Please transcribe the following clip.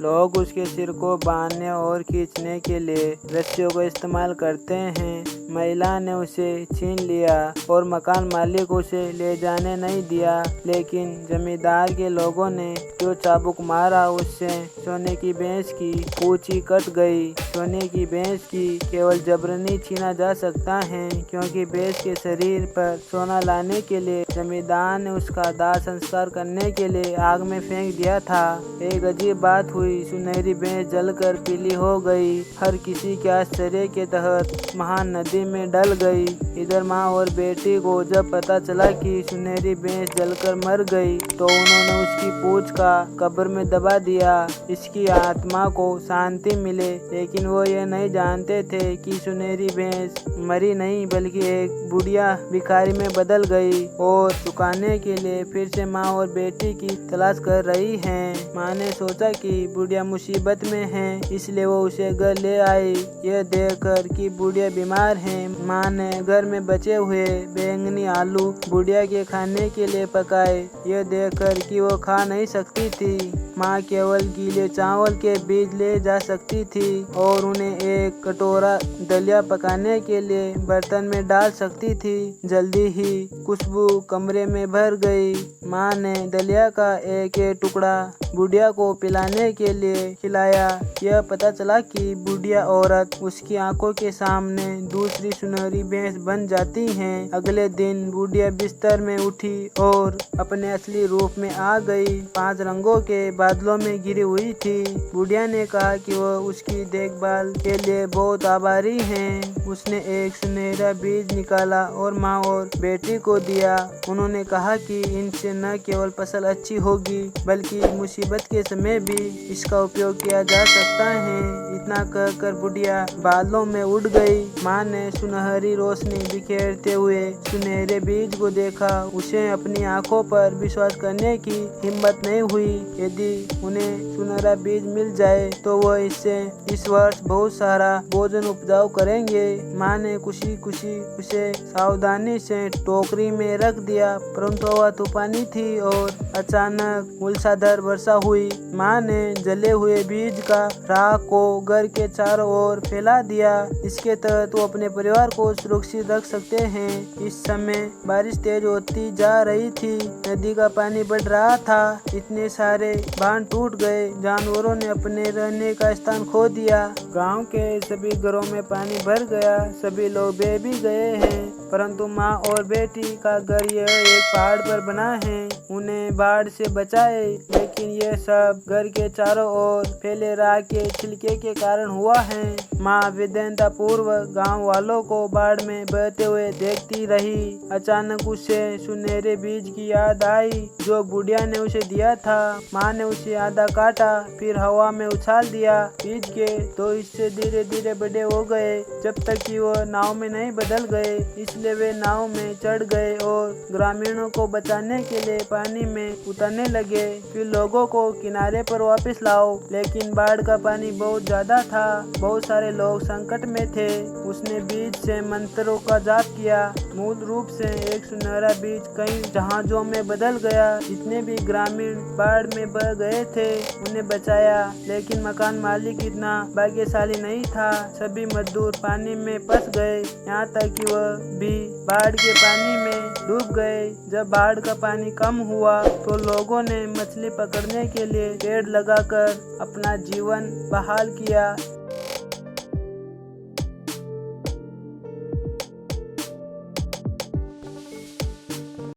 लोग उसके सिर को बांधने और खींचने के लिए रस्सियों को इस्तेमाल करते हैं। महिला ने उसे छीन लिया और मकान मालिक उसे ले जाने नहीं दिया, लेकिन जमींदार के लोगों ने जो चाबुक मारा उससे सोने की भैंस की पूंछ ही कट गई। सोने की भैंस की केवल जबरनी छीना जा सकता है, क्योंकि भैंस के शरीर पर सोना लाने के लिए जमींदार ने उसका दाह संस्कार करने के लिए आग में फेंक दिया था। एक अजीब बात हुई, सुनहरी भैंस जलकर पीली हो गई। हर किसी के आश्चर्य के तहत महान नदी में डल गई। इधर माँ और बेटी को जब पता चला कि सुनहरी भैंस जलकर मर गई, तो उन्होंने उसकी पूंछ का कब्र में दबा दिया, इसकी आत्मा को शांति मिले। लेकिन वो ये नहीं जानते थे कि सुनहरी भैंस मरी नहीं, बल्कि एक बुढ़िया भिखारी में बदल गई और चुकाने के लिए फिर से माँ और बेटी की तलाश कर रही है। माँ ने सोचा कि बुढ़िया मुसीबत में है, इसलिए वो उसे घर ले आई। यह देखकर कि बुढ़िया बीमार है, माँ ने घर में बचे हुए बैंगनी आलू बुढ़िया के खाने के लिए पकाए। यह देखकर कि वो खा नहीं सकती थी, माँ केवल गीले चावल के बीज ले जा सकती थी और उन्हें एक कटोरा दलिया पकाने के लिए बर्तन में डाल सकती थी। जल्दी ही खुशबू कमरे में भर गई। माँ ने दलिया का एक एक टुकड़ा बुढ़िया को पिलाने के लिए खिलाया। यह पता चला कि बुढ़िया औरत उसकी आंखों के सामने दूसरी सुनहरी भैंस बन जाती है। अगले दिन बुढ़िया बिस्तर में उठी और अपने असली रूप में आ गई। 5 रंगों के बादलों में घिरी हुई थी। बुढ़िया ने कहा कि वह उसकी देखभाल के लिए बहुत आभारी है। उसने एक सुनहरा बीज निकाला और माँ और बेटी को दिया। उन्होंने कहा कि इनसे न केवल फसल अच्छी होगी, बल्कि मुसीबत के समय भी इसका उपयोग किया जा सकता है। इतना कहकर बुढ़िया बादलों में उड़ गई। माँ ने सुनहरी रोशनी बिखेरते हुए सुनहरे बीज को देखा। उसे अपनी आंखों पर विश्वास करने की हिम्मत नहीं हुई। यदि उन्हें सुनहरा बीज मिल जाए तो वह इससे इस वर्ष बहुत सारा भोजन उपजाऊ करेंगे। माँ ने खुशी खुशी उसे सावधानी से टोकरी में रख दिया, परंतु हवा तूफानी थी और अचानक मूसलाधार वर्षा हुई। माँ ने जले हुए बीज का राख को घर के चारों ओर फैला दिया। इसके तहत वो अपने परिवार को सुरक्षित रख सकते हैं। इस समय बारिश तेज होती जा रही थी, नदी का पानी बढ़ रहा था। इतने सारे बांध टूट गए, जानवरों ने अपने रहने का स्थान खो दिया। गांव के सभी घरों में पानी भर गया, सभी लोग बह भी गए हैं, परंतु माँ और बेटी का घर यह एक पहाड़ पर बना है। उन्हें बाढ़ से बचाए, लेकिन यह सब घर के चारों ओर फैले राख के छिलके के कारण हुआ है। माँ विद्वता पूर्वक गाँव वालों को बाढ़ में बहते हुए देखती रही। अचानक उसे सुनहरे बीज की याद आई जो बुढ़िया ने उसे दिया था। माँ ने उसे आधा काटा, फिर हवा में उछाल दिया। बीज के तो इससे धीरे धीरे बड़े हो गए, जब तक कि वह नाव में नहीं बदल गए। इसलिए वे नाव में चढ़ गए और ग्रामीणों को बचाने के लिए पानी में उतरने लगे। फिर लोगों को किनारे पर वापस लाओ, लेकिन बाढ़ का पानी बहुत ज्यादा था, बहुत सारे लोग संकट में थे। उसने बीज से मंत्रों का जाप किया। मूल रूप से एक सुनहरा बीज कई जहाजों में बदल गया। जितने भी ग्रामीण बाढ़ में बह गए थे उन्हें बचाया, लेकिन मकान मालिक इतना भाग्यशाली नहीं था। सभी मजदूर पानी में फंस गए, यहाँ तक कि वह भी बाढ़ के पानी में डूब गए। जब बाढ़ का पानी कम हुआ तो लोगों ने मछली पकड़ने के लिए पेड़ लगाकर अपना जीवन बहाल किया।